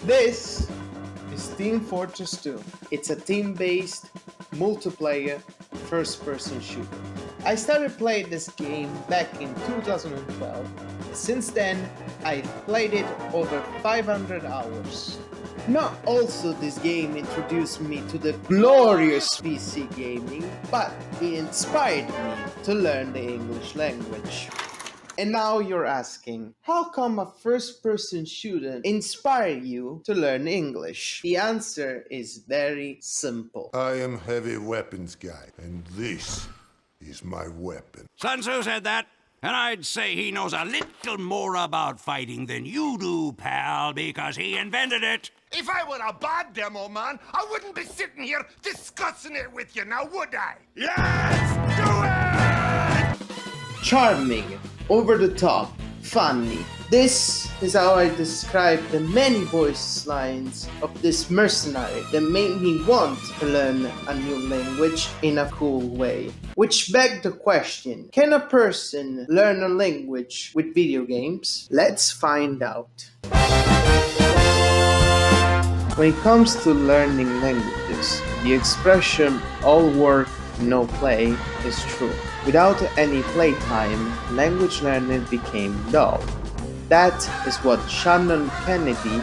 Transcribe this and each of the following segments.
This is Team Fortress 2. It's a team-based, multiplayer, first-person shooter. I started playing this game back in 2012. Since then, I've played it over 500 hours. Not also this game introduced me to the glorious PC gaming, but it inspired me to learn the English language. And now you're asking, how come a first-person shooter inspired you to learn English? The answer is very simple. I am heavy weapons guy, and this is my weapon. Sun Tzu said that, and I'd say he knows a little more about fighting than you do, pal, because he invented it. If I were a bad demo man, I wouldn't be sitting here discussing it with you now, would I? Let's do it! Charming, over the top, funny. This is how I describe the many voice lines of this mercenary that made me want to learn a new language in a cool way. Which begged the question, can a person learn a language with video games? Let's find out. When it comes to learning languages, the expression all work, no play is true. Without any playtime, language learning became dull. That is what Shannon Kennedy,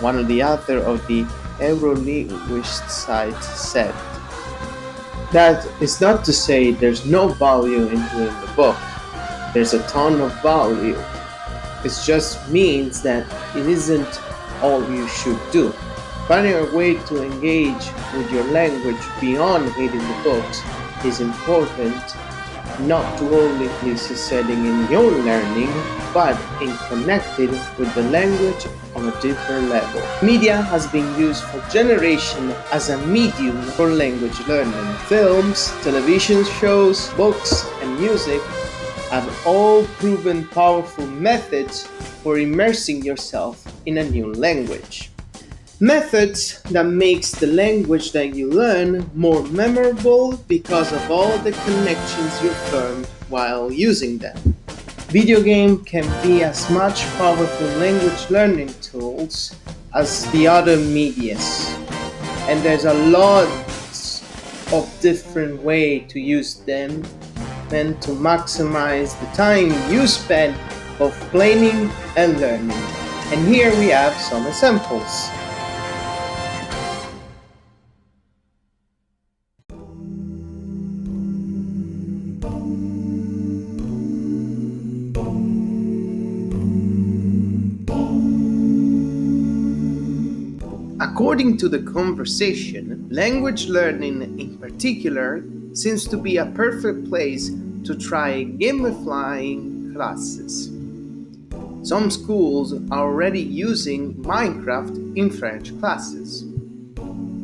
one of the authors of the Eurolinguist site, said. That is not to say there's no value in doing the book. There's a ton of value. It just means that it isn't all you should do. Finding a way to engage with your language beyond reading the books is important, not to only please the setting in your learning, but in connecting with the language on a deeper level. Media has been used for generations as a medium for language learning. Films, television shows, books, and music have all proven powerful methods for immersing yourself in a new language. Methods that makes the language that you learn more memorable because of all the connections you formed while using them. Video game can be as much powerful language learning tools as the other medias, and there's a lot of different ways to use them and to maximize the time you spend of playing and learning. And here we have some examples. According to the conversation, language learning in particular seems to be a perfect place to try gamifying classes. Some schools are already using Minecraft in French classes.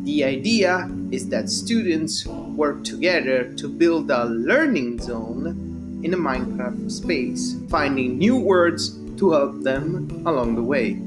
The idea is that students work together to build a learning zone in a Minecraft space, finding new words to help them along the way.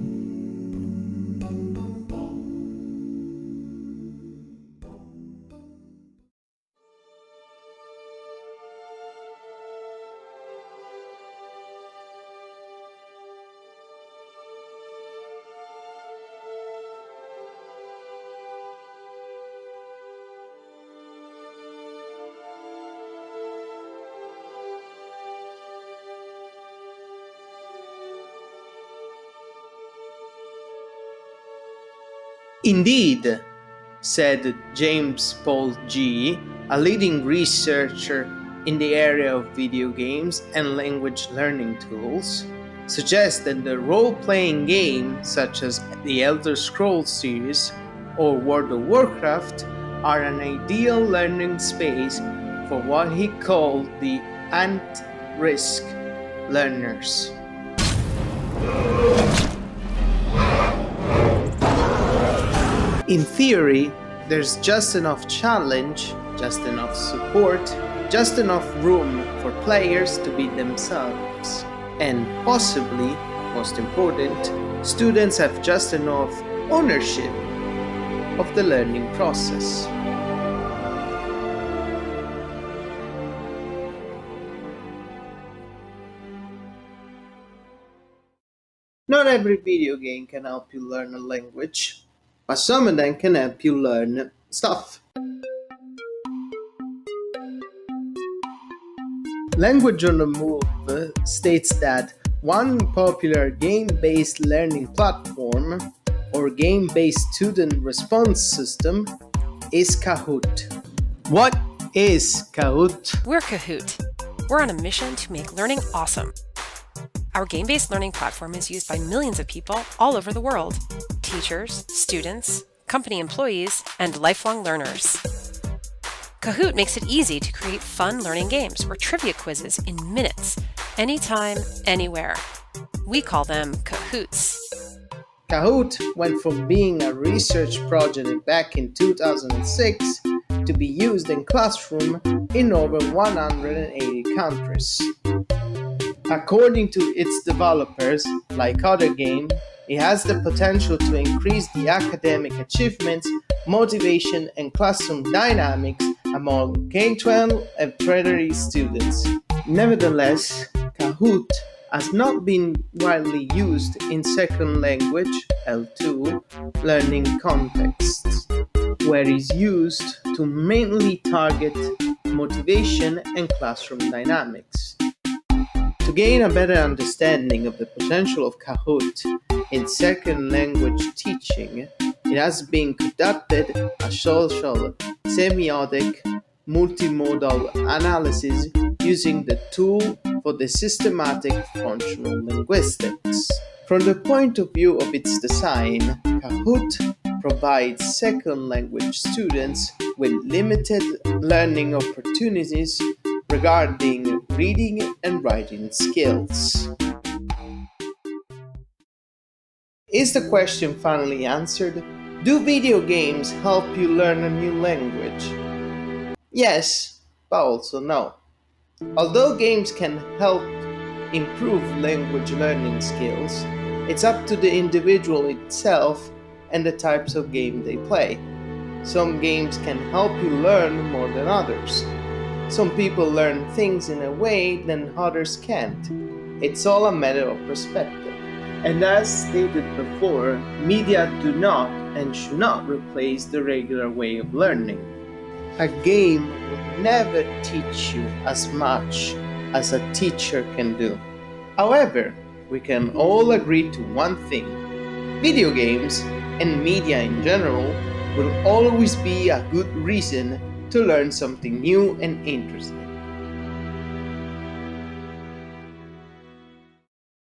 Indeed, said James Paul G., a leading researcher in the area of video games and language learning tools, suggests that the role-playing games such as the Elder Scrolls series or World of Warcraft are an ideal learning space for what he called the at-risk learners. In theory, there's just enough challenge, just enough support, just enough room for players to be themselves. And possibly, most important, students have just enough ownership of the learning process. Not every video game can help you learn a language, but some of them can help you learn stuff. Language on the Move states that one popular game-based learning platform or game-based student response system is Kahoot. What is Kahoot? We're Kahoot. We're on a mission to make learning awesome. Our game-based learning platform is used by millions of people all over the world. Teachers, students, company employees, and lifelong learners. Kahoot makes it easy to create fun learning games or trivia quizzes in minutes, anytime, anywhere. We call them Kahoots. Kahoot went from being a research project back in 2006 to be used in classrooms in over 180 countries. According to its developers, like other games, it has the potential to increase the academic achievements, motivation, and classroom dynamics among K-12 and preparatory students. Nevertheless, Kahoot has not been widely used in second language L2 learning contexts, where it is used to mainly target motivation and classroom dynamics. To gain a better understanding of the potential of Kahoot in second language teaching, it has been conducted a social semiotic multimodal analysis using the tool for the systematic functional linguistics. From the point of view of its design, Kahoot provides second language students with limited learning opportunities regarding reading and writing skills. Is the question finally answered? Do video games help you learn a new language? Yes, but also no. Although games can help improve language learning skills, it's up to the individual itself and the types of game they play. Some games can help you learn more than others. Some people learn things in a way that others can't. It's all a matter of perspective. And as stated before, media do not and should not replace the regular way of learning. A game will never teach you as much as a teacher can do. However, we can all agree to one thing. Video games, and media in general, will always be a good reason to learn something new and interesting.